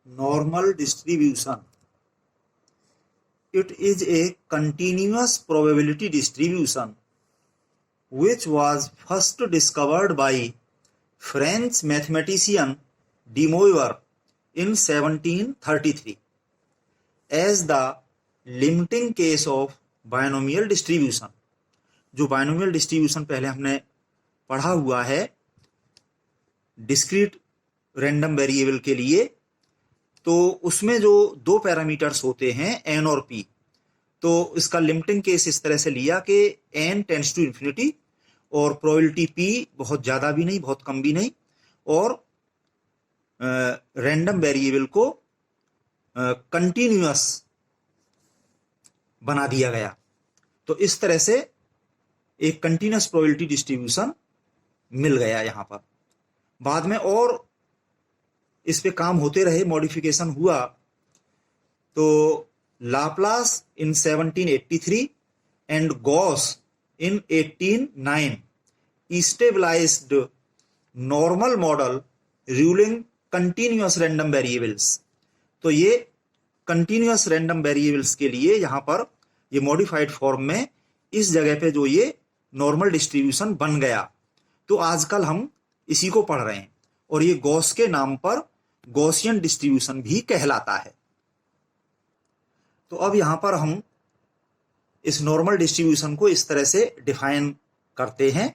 normal distribution. It is a continuous probability distribution which was first discovered by French mathematician De Moivre in 1733 as the limiting case of binomial distribution. जो binomial distribution पहले हमने पढ़ा हुआ है discrete random variable के लिए, तो उसमें जो दो पैरामीटर्स होते हैं एन और पी, तो इसका लिमिटिंग केस इस तरह से लिया कि एन टेंड्स टू इन्फिनिटी और प्रोबेबिलिटी पी बहुत ज़्यादा भी नहीं बहुत कम भी नहीं, और रैंडम वेरिएबल को कंटिन्यूअस बना दिया गया। तो इस तरह से एक कंटिन्यूअस प्रोबेबिलिटी डिस्ट्रीब्यूशन मिल गया यहां पर। बाद में और इस पे काम होते रहे, मॉडिफिकेशन हुआ, तो Laplace in 1783 and Gauss in 1809 stabilized normal model ruling continuous random variables. तो ये कंटिन्यूअस रैंडम वेरिएबल्स के लिए यहां पर ये मॉडिफाइड फॉर्म में इस जगह पे जो ये नॉर्मल डिस्ट्रीब्यूशन बन गया, तो आजकल हम इसी को पढ़ रहे हैं और ये गॉस के नाम पर गॉसियन डिस्ट्रीब्यूशन भी कहलाता है। तो अब यहां पर हम इस नॉर्मल डिस्ट्रीब्यूशन को इस तरह से डिफाइन करते हैं।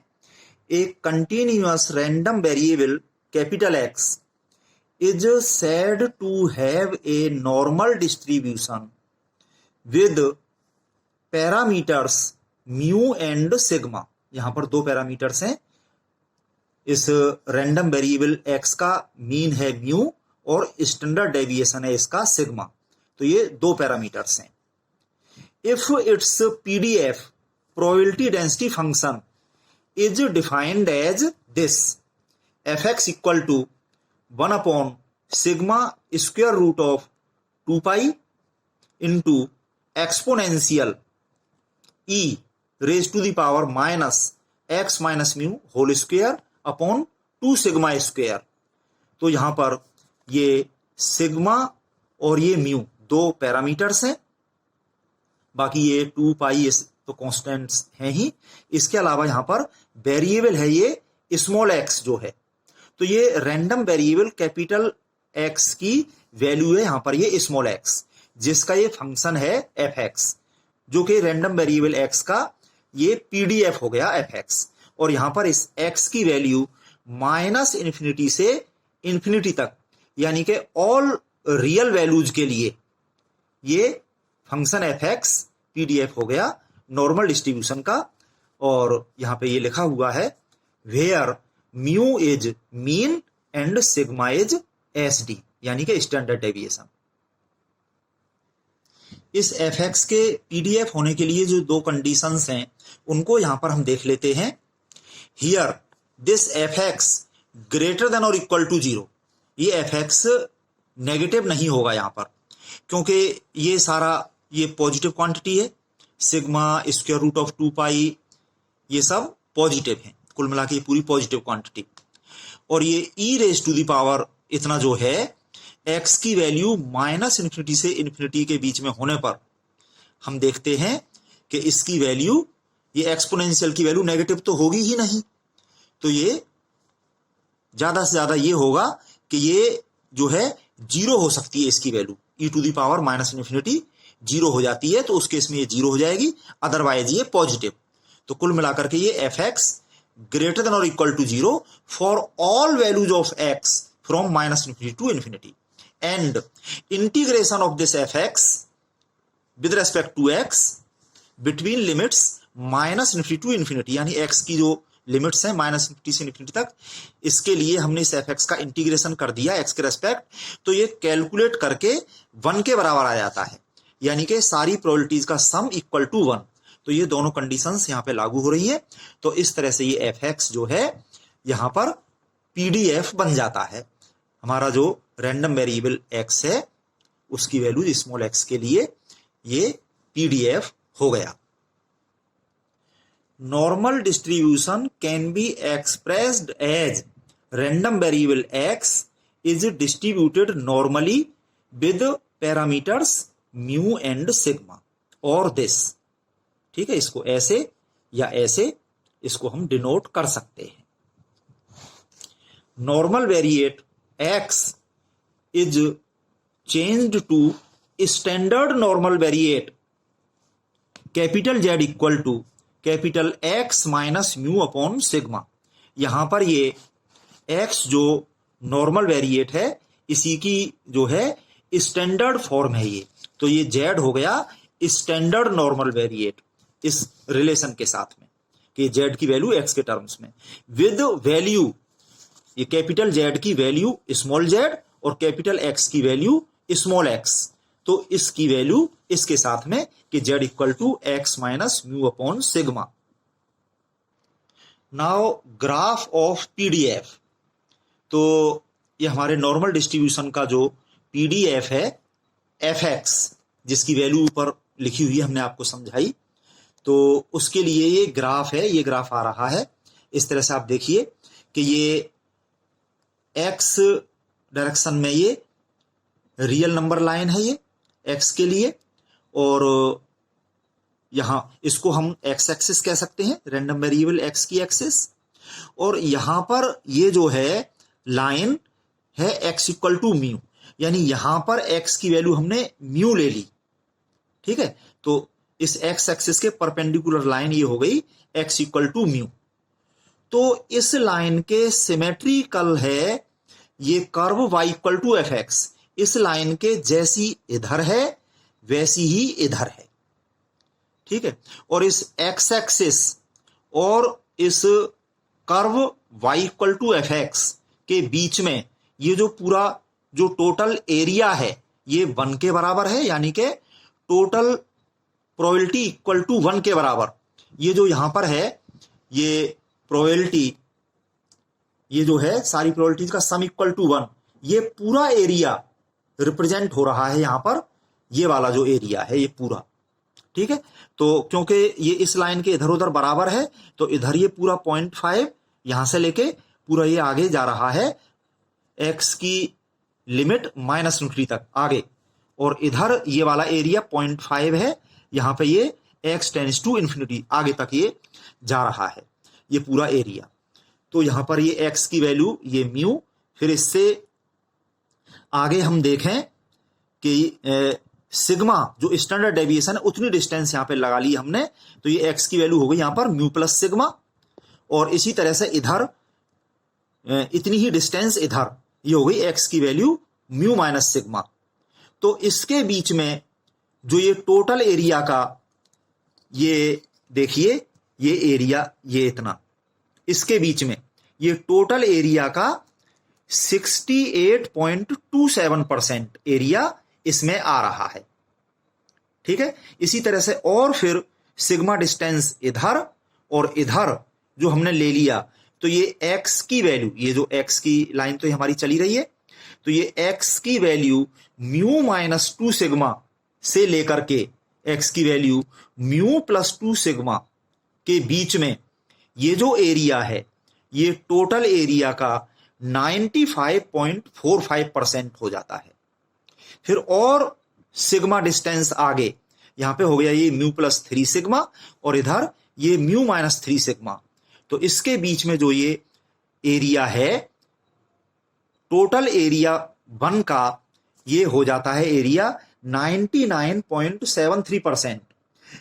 एक continuous random variable capital x is said to have a normal distribution with parameters mu and sigma। यहां पर दो पैरामीटर्स हैं, इस रैंडम वेरिएबल x का मीन है म्यू और स्टैंडर्ड डेविएशन है इसका सिग्मा। तो ये दो पैरामीटर्स हैं। If its PDF probability density function is defined as this, fx equal to 1 upon sigma square root of 2 pi into exponential e raise to the power minus x minus mu whole square upon 2 sigma square. तो यहां पर ये sigma और ये mu दो parameters हैं, बाकी ये 2 पाई तो कॉन्स्टेंट्स हैं ही। इसके अलावा यहां पर वेरिएबल है ये स्मॉल x जो है, तो ये रैंडम वेरिएबल कैपिटल x की वैल्यू है यहां पर ये स्मॉल x, जिसका ये फंक्शन है fx, जो कि रैंडम वेरिएबल x का ये पीडीएफ हो गया fx। और यहां पर इस x की वैल्यू माइनस इन्फिनिटी से इन्फिनिटी तक, यानी कि ऑल रियल वैल्यूज के लिए ये फंक्शन fx पीडीएफ हो गया नॉर्मल डिस्ट्रीब्यूशन का। और यहां पे ये लिखा हुआ है where mu is mean and sigma is SD, यानी कि स्टैंडर्ड डेविएशन। इस fx के पीडीएफ होने के लिए जो दो कंडीशंस हैं उनको यहां पर हम देख लेते हैं। Here this fx greater than और इक्वल टू 0, ये fx नेगेटिव नहीं होगा यहां पर, क्योंकि ये सारा ये पॉजिटिव क्वांटिटी है, सिग्मा स्क्वायर रूट ऑफ 2 पाई ये सब पॉजिटिव है, कुल मिला के ये पूरी पॉजिटिव क्वांटिटी। और ये e raise to the power इतना जो है x की वैल्यू माइनस इन्फिनिटी से इन्फिनिटी के बीच में होने पर हम देखते हैं कि इसकी वैल्यू, ये एक्सपोनेंशियल की वैल्यू नेगेटिव तो होगी ही नहीं, तो ये ज्यादा से ज्यादा ये होगा कि ये जो है 0 हो सकती है, इसकी value e to the power minus infinity 0 हो जाती है, तो उस केस में ये 0 हो जाएगी, अदरवाइज ये पॉजिटिव। तो कुल मिलाकर के ये fx greater than or equal to 0 for all values of x from minus infinity to infinity, and integration of this fx with respect to x between limits minus infinity to infinity, यानी x की जो limits हैं minus infinity से infinity तक, इसके लिए हमने इस fx का इंटीग्रेशन कर दिया x के रेस्पेक्ट, तो ये कैलकुलेट करके 1 के बराबर आ जाता है, यानी कि सारी प्रोबेबिलिटीज का सम इक्वल टू 1। तो ये दोनों कंडीशंस यहां पे लागू हो रही हैं। तो इस तरह से ये fx जो है यहां पर पीडीएफ बन जाता है। हमारा जो रैंडम वेरिएबल x है उसकी वैल्यू स्मॉल x के लिए ये पीडीएफ हो गया। Normal distribution can be expressed as random variable x is distributed normally with parameters mu and sigma और दिस। ठीक है, इसको ऐसे या ऐसे इसको हम डिनोट कर सकते हैं। Normal variate X is changed to standard normal variate capital Z equal to capital X minus mu upon sigma. यहां पर ये एक्स जो नॉर्मल वेरिएट है इसी की जो है स्टैंडर्ड फॉर्म है ये, तो ये जेड हो गया स्टैंडर्ड नॉर्मल वेरिएट इस रिलेशन के साथ में कि जेड की वैल्यू एक्स के टर्म्स में विद वैल्यू, ये कैपिटल जेड की वैल्यू स्मॉल जेड और कैपिटल एक्स की वैल्यू स्मॉल एक्स, तो इसकी वैल्यू इसके साथ में कि Z equal to X minus mu upon sigma. Now graph of PDF, तो ये हमारे नॉर्मल डिस्ट्रीब्यूशन का जो पीडीएफ है एफ एक्स जिसकी वैल्यू ऊपर लिखी हुई है हमने आपको समझाई, तो उसके लिए ये ग्राफ है, ये ग्राफ आ रहा है इस तरह से। आप देखिए कि ये एक्स डायरेक्शन में ये रियल नंबर लाइन है ये एक्स के लिए, और यहां इसको हम एक्स एक्सिस कह सकते हैं, रैंडम वेरिएबल एक्स की एक्सिस, और यहां पर ये जो है लाइन है एक्स इक्वल टू म्यू, यानी यहां पर एक्स की वैल्यू हमने म्यू ले ली। ठीक है, तो इस एक्स एक्सिस के परपेंडिकुलर लाइन ये हो गई एक्स इक्वल टू म्यू। तो इस लाइन के सिमेट्रिकल है ये curve y equal to F X, इस लाइन के जैसी इधर है वैसी ही इधर है। ठीक है, और इस एक्स एक्सिस और इस curve y equal to F X के बीच में ये जो पूरा जो टोटल एरिया है ये 1 के बराबर है, यानी कि टोटल प्रोबेबिलिटी इक्वल टू 1 के बराबर। ये जो यहां पर है ये प्रोबेबिलिटी, ये जो है सारी प्रोबेबिलिटीज का सम इक्वल टू 1, ये पूरा एरिया रिप्रेजेंट हो रहा है यहां पर, ये वाला जो एरिया है ये पूरा। ठीक है, तो क्योंकि ये इस लाइन के इधर उधर बराबर है तो इधर ये पूरा 0.5 यहां से लेके पूरा ये आगे जा रहा है एक्स की लिमिट -∞ तक आगे, और इधर ये वाला एरिया 0.5 है, यहां पे ये x टेंड्स टू इन्फिनिटी आगे तक ये जा रहा है ये पूरा एरिया। तो यहां पर ये x की वैल्यू ये म्यू, फिर इससे आगे हम देखें कि सिग्मा जो स्टैंडर्ड डेविएशन है उतनी डिस्टेंस यहां पे लगा ली हमने, तो ये x की वैल्यू हो गई यहां पर म्यू प्लस सिग्मा, और इसी तरह से इधर इतनी ही डिस्टेंस इधर ये हो गई x की वैल्यू म्यू माइनस सिग्मा। तो इसके बीच में जो ये टोटल एरिया का ये देखिए ये एरिया ये इतना, इसके बीच में ये टोटल एरिया का 68.27% एरिया इसमें आ रहा है। ठीक है, इसी तरह से और फिर सिग्मा डिस्टेंस इधर और इधर जो हमने ले लिया, तो ये x की वैल्यू, ये जो x की लाइन तो हमारी चली रही है, तो ये x की वैल्यू म्यू माइनस 2 सिग्मा से लेकर के x की वैल्यू म्यू प्लस 2 सिग्मा के बीच में ये जो एरिया है ये टोटल एरिया का 95.45% हो जाता है। फिर और सिग्मा डिस्टेंस आगे यहां पे हो गया ये म्यू प्लस 3 सिग्मा और इधर ये म्यू माइनस 3 सिग्मा, तो इसके बीच में जो ये एरिया है टोटल एरिया 1 का ये हो जाता है एरिया 99.73%,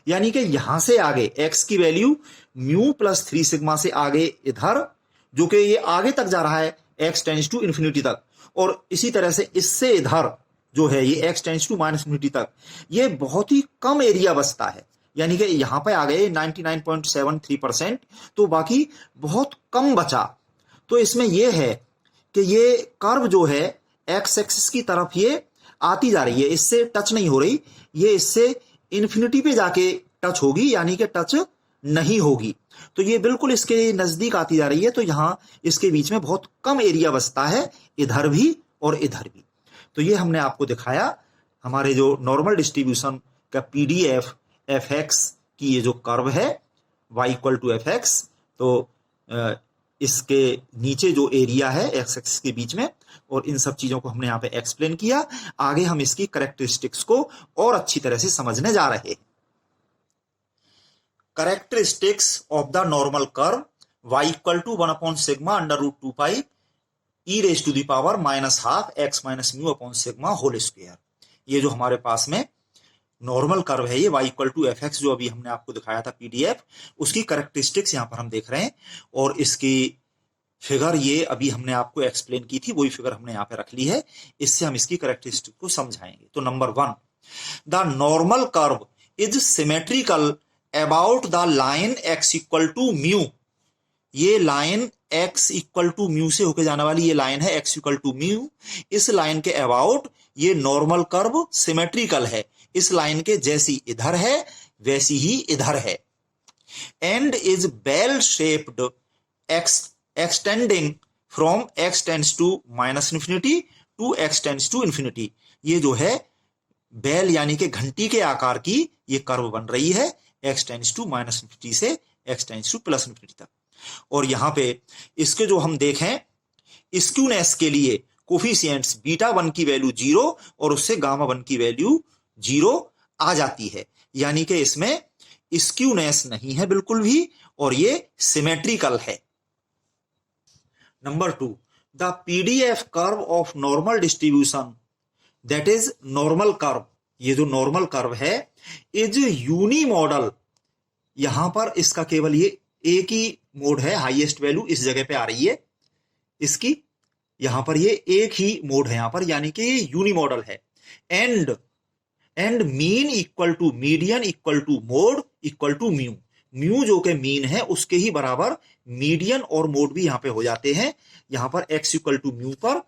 यानी कि यहां से आगे x की वैल्यू म्यू प्लस 3 सिग्मा से आगे इधर जो कि ये आगे तक जा रहा है x टेंड्स टू इन्फिनिटी तक, और इसी तरह से इससे इधर जो है ये x tends to minus infinity तक, ये बहुत ही कम एरिया बचता है, यानी कि यहां पे आ गए 99.73%, तो बाकी बहुत कम बचा। तो इसमें यह है कि ये कर्व जो है एक्स एक्सिस की तरफ ये आती जा रही है, इससे टच नहीं हो रही, ये इससे इन्फिनिटी पे जाके टच होगी, यानी कि टच नहीं होगी, तो ये बिल्कुल इसके नजदीक आती जा रही है। तो यहां इसके बीच में बहुत कम एरिया बचता है, इधर भी और इधर भी। तो ये हमने आपको दिखाया हमारे जो नॉर्मल डिस्ट्रीब्यूशन का पीडीएफ एफ एक्स की ये जो कर्व है y equal to F X, तो इसके नीचे जो एरिया है एक्स एक्सिस के बीच में, और इन सब चीजों को हमने यहाँ पे एक्सप्लेन किया। आगे हम इसकी कैरेक्टरिस्टिक्स को और अच्छी तरह से समझने जा रहे हैं। Characteristics of the normal curve y equal to 1 sigma under root 2 pi e raise to the power -12 x minus mu upon sigma whole square. ये जो हमारे पास में नॉर्मल कर्व है, ये y equal to F X जो अभी हमने आपको दिखाया था पीडीएफ, उसकी कैरेक्टरिस्टिक्स यहाँ पर हम देख रहे हैं, और इसकी फिगर ये अभी हमने आपको एक्सप्लेन की थी, वही फिगर हमने यहाँ पे रख ली है। इससे हम इसकी कैरेक्टरिस्टिक को समझाएंगे। तो number 1, the normal curve is symmetrical about the line x equal to mu. ये line x equal to mu से होके जाने वाली ये लाइन है x इक्वल टू म्यू। इस लाइन के अबाउट ये नॉर्मल कर्व सिमेट्रिकल है, इस लाइन के जैसी इधर है वैसी ही इधर है। And is bell shaped extending from x tends to -minus infinity to x tends to infinity. ये जो है बेल यानी कि घंटी के आकार की ये कर्व बन रही है, x टेंड्स टू -इंफिनिटी से x टेंड्स टू +इंफिनिटी तक। और यहां पे इसके जो हम देखें स्क्यूनेस के लिए कोफिशिएंट्स β1 की वैल्यू 0 और उससे γ1 की वैल्यू 0 आ जाती है, यानी कि इसमें स्क्यूनेस नहीं है बिल्कुल भी, और ये सिमेट्रिकल है। Number 2, the PDF curve of normal distribution that is normal curve, ये जो नॉर्मल कर्व है इज यूनी मॉडल। यहां पर इसका केवल ये एक ही मोड है, हाईएस्ट वैल्यू इस जगह पे आ रही है इसकी, यहां पर ये एक ही मोड है यहां पर, यानी कि ये यूनी मॉडल है। And mean equal to median equal to mode equal to mu. Mu जो कि मीन है उसके ही बराबर मीडियन और मोड भी यहां पे हो जाते हैं। यहां पर x इक्वल टू म्यू पर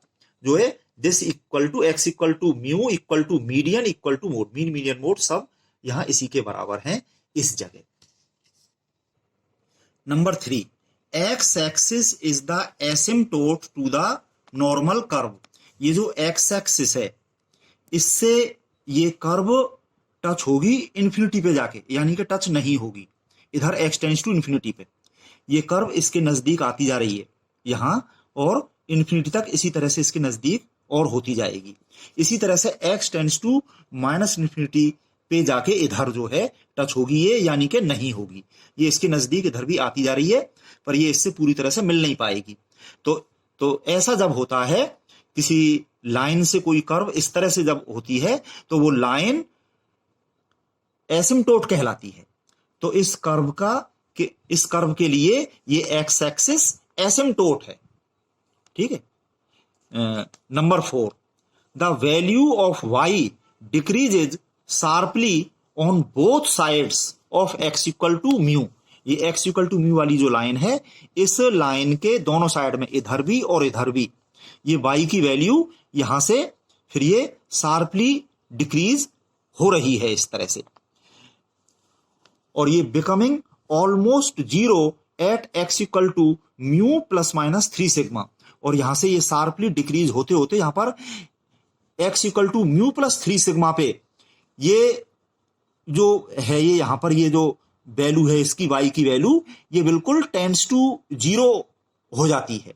जो है this equal to x equal to mu equal to median equal to mode, mean median mode सब यहां इसी के बराबर हैं इस जगह। Number 3, x axis is the asymptote to the normal curve. ये जो x एक्सिस है इससे ये कर्व टच होगी इंफिनिटी पे जाके, यानी कि टच नहीं होगी इधर x टेंड्स टू इंफिनिटी पे। ये कर्व इसके नजदीक आती जा रही है यहां, और इंफिनिटी तक इसी तरह से इसके नजदीक और होती जाएगी। इसी तरह से x टेंड्स टू -इंफिनिटी पे जाके इधर जो है टच होगी ये, यानी कि नहीं होगी। ये इसके नजदीक इधर भी आती जा रही है, पर ये इससे पूरी तरह से मिल नहीं पाएगी। तो ऐसा जब होता है किसी लाइन से कोई कर्व इस तरह से जब होती है तो वो लाइन एसिम्प्टोट कहलाती है। तो इस कर्व के लिए ये एक्स एक्सिस एसिम्प्टोट है, ठीक है। Number 4, the value of y decreases sharply on both sides of x equal to mu. ये x इक्वल टू म्यू वाली जो लाइन है, इस लाइन के दोनों साइड में इधर भी और इधर भी ये y की वैल्यू यहां से फिर ये शार्पली डिक्रीज हो रही है इस तरह से, और ये becoming almost 0 at x equal to mu +-3 sigma. और यहां से ये शार्पली डिक्रीज होते होते यहां पर x equal to mu +3 sigma पे ये जो है, ये यहां पर ये जो वैल्यू है इसकी y की वैल्यू, ये बिल्कुल टेंड्स टू 0 हो जाती है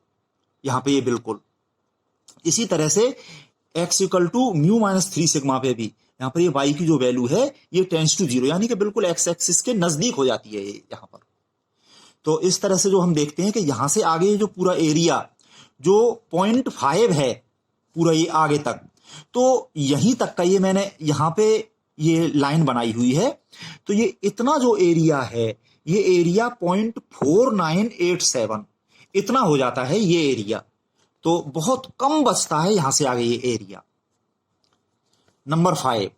यहां पे ये बिल्कुल। इसी तरह से x equal to mu -3 sigma पे भी यहां पर ये y की जो वैल्यू है ये टेंड्स टू 0, यानी कि बिल्कुल x एक्सिस के नजदीक हो जाती है ये यहां पर। तो इस तरह से जो हम देखते हैं कि यहां से आगे जो पूरा एरिया जो 0.5 है पूरा ये आगे तक, तो यहीं तक का ये मैंने यहां पे ये लाइन बनाई हुई है। तो ये इतना जो एरिया है ये एरिया 0.4987 इतना हो जाता है ये एरिया, तो बहुत कम बचता है यहां से आगे ये area. Number 5,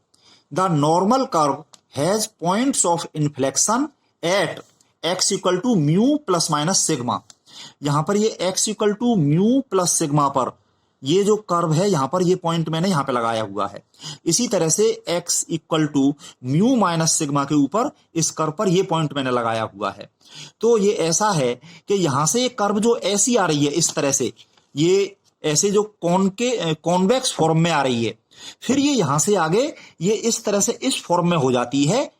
the normal curve has points of inflection at x equal to mu +- sigma. यहां पर ये x equal to mu plus sigma पर ये जो कर्व है यहां पर ये पॉइंट मैंने यहां पे लगाया हुआ है। इसी तरह से x equal to mu minus sigma के ऊपर इस कर्व पर ये पॉइंट मैंने लगाया हुआ है। तो ये ऐसा है कि यहां से ये कर्व जो ऐसी आ रही है इस तरह से, ये ऐसे जो कॉन्वेक्स फॉर्म में आ रही है, फिर ये यहां से आगे ये इस तरह से इस फॉर्म में हो जाती है,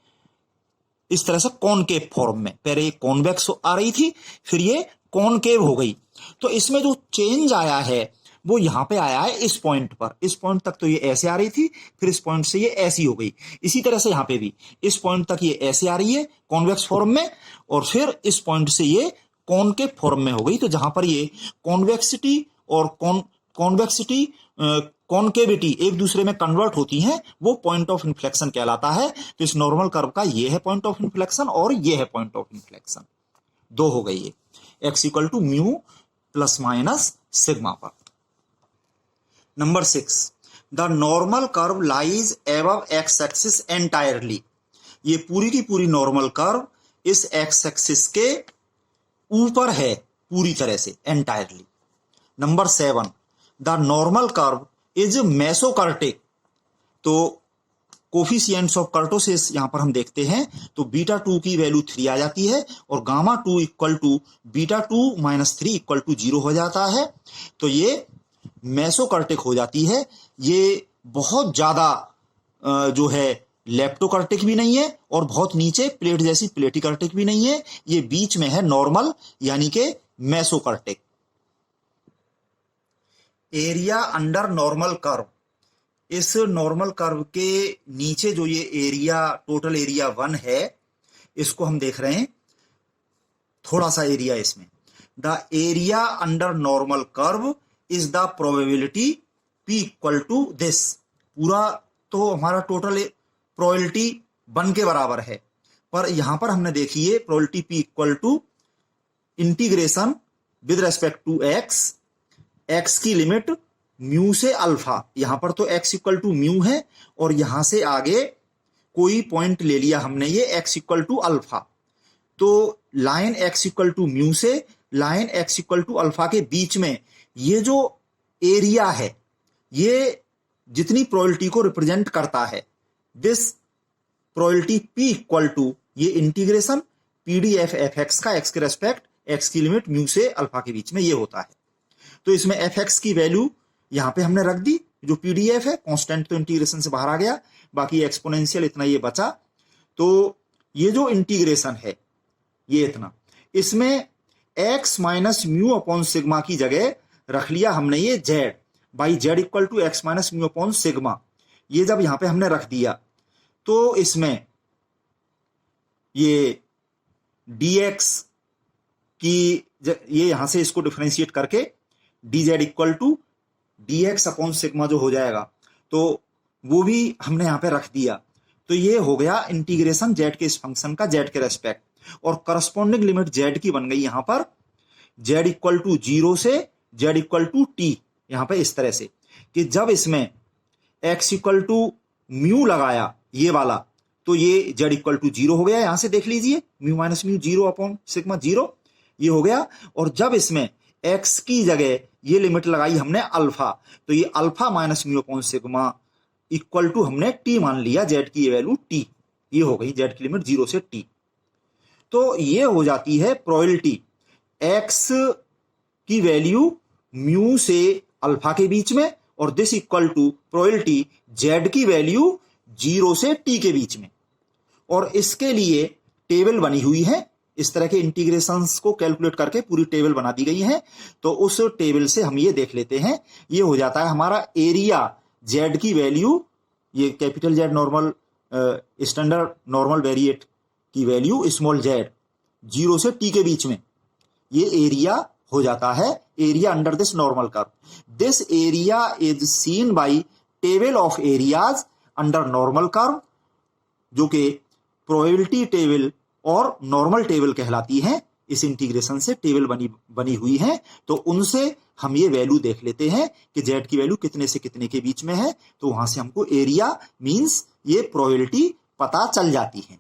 इस तरह से कॉनकेव फॉर्म में। पहले ये कॉन्वेक्स आ रही थी, फिर ये कॉनकेव हो गई। तो इसमें जो चेंज आया है वो यहां पे आया है इस पॉइंट पर। इस पॉइंट तक तो ये ऐसे आ रही थी, फिर इस पॉइंट से ये ऐसी हो गई। इसी तरह से यहां पे भी इस पॉइंट तक ये ऐसे आ रही है कॉन्वेक्स फॉर्म में, और फिर इस पॉइंट से ये कॉनकेव फॉर्म में हो गई। तो जहां पर ये कॉन्वेक्सिटी और कॉन्वेक्सिटी कॉनकेविटी एक दूसरे में कन्वर्ट होती हैं, वो पॉइंट ऑफ इन्फ्लेक्शन कहलाता है। तो इस नॉर्मल कर्व का ये है पॉइंट ऑफ इन्फ्लेक्शन और ये है पॉइंट ऑफ इन्फ्लेक्शन। दो हो गई ये, x equal to mu plus minus sigma पर। Number 6, the normal curve lies above x axis entirely. ये पूरी की पूरी नॉर्मल कर्व इस एक्स एक्सिस के ऊपर है पूरी तरह से, entirely. Number 7, the normal curve is mesokurtic. तो कोफिशिएंट्स ऑफ कर्टोसिस यहां पर हम देखते हैं, तो बीटा 2 की वैल्यू 3 आ जाती है और gamma 2 equal to beta 2 minus 3 equal to 0 हो जाता है। तो ये मेसोकर्टिक हो जाती है। ये बहुत ज्यादा जो है लेप्टोकर्टिक भी नहीं है और बहुत नीचे प्लेट जैसी प्लेटिकर्टिक भी नहीं है, ये बीच में है नॉर्मल यानी कि मेसोकर्टिक। एरिया अंडर नॉर्मल कर्व, इस नॉर्मल कर्व के नीचे जो ये एरिया टोटल एरिया 1 है, इसको हम देख रहे हैं, थोड़ा सा एरिया इसमें। The area under normal curve is the probability P equal to this. पूरा तो हमारा टोटल प्रोबेबिलिटी 1 के बराबर है, पर यहां पर हमने देखी है probability P equal to integration with respect to X की लिमिट म्यू से अल्फा। यहां पर तो x इक्वल टू म्यू है और यहां से आगे कोई पॉइंट ले लिया हमने ये x इक्वल टू अल्फा। तो line x equal to mu से line x equal to alpha के बीच में ये जो एरिया है, ये जितनी प्रोबेबिलिटी को रिप्रेजेंट करता है, this probability P equal to ये इंटीग्रेशन PDF fx का x के रेस्पेक्ट x की लिमिट म्यू से अल्फा के बीच में ये होता है। तो इसमें fx की वैल्यू यहां पे हमने रख दी, जो PDF है कांस्टेंट तो इंटीग्रेशन से बाहर आ गया, बाकी एक्सपोनेंशियल इतना ये बचा। तो ये जो इंटीग्रेशन है ये इतना, इसमें x minus mu upon sigma की जगह रख लिया हमने ये z by Z equal to X minus mu upon sigma. ये जब यहां पे हमने रख दिया तो इसमें ये dx की ये यहां से इसको डिफरेंशिएट करके dz equal to dx upon sigma जो हो जाएगा, तो वो भी हमने यहां पे रख दिया। तो ये हो गया इंटीग्रेशन z के इस फंक्शन का z के रेस्पेक्ट, और करस्पॉन्डिंग लिमिट z की बन गई यहां पर z इक्वल टू 0 से z इक्वल टू t। यहां पे इस तरह से कि जब इसमें x इक्वल टू म्यू लगाया ये वाला, तो ये z इक्वल टू 0 हो गया। यहां से देख लीजिए mu minus mu 0 upon sigma 0 ये हो गया। और जब इसमें x की जगह ये लिमिट लगाई हमने अल्फा, तो ये alpha minus mu upon sigma equal to हमने t मान लिया, z की ये वैल्यू t, ये हो गई z की लिमिट 0 से t। तो ये हो जाती है प्रोबेबिलिटी x की वैल्यू म्यू से अल्फा के बीच में, और this equal to probability z की वैल्यू 0 से t के बीच में। और इसके लिए टेबल बनी हुई है, इस तरह के इंटीग्रेशंस को कैलकुलेट करके पूरी टेबल बना दी गई है। तो उस टेबल से हम ये देख लेते हैं, ये हो जाता है हमारा एरिया z की वैल्यू, ये capital Z normal standard normal variate की वैल्यू स्मॉल z 0 से t के बीच में, ये एरिया हो जाता है area under this normal curve. This area is seen by table of areas under normal curve, जो कि प्रोबेबिलिटी टेबल और नॉर्मल टेबल कहलाती है। इस इंटीग्रेशन से टेबल बनी हुई है, तो उनसे हम ये वैल्यू देख लेते हैं कि z की वैल्यू कितने से कितने के बीच में है। तो वहां से हमको एरिया मींस ये प्रोबेबिलिटी पता चल जाती है।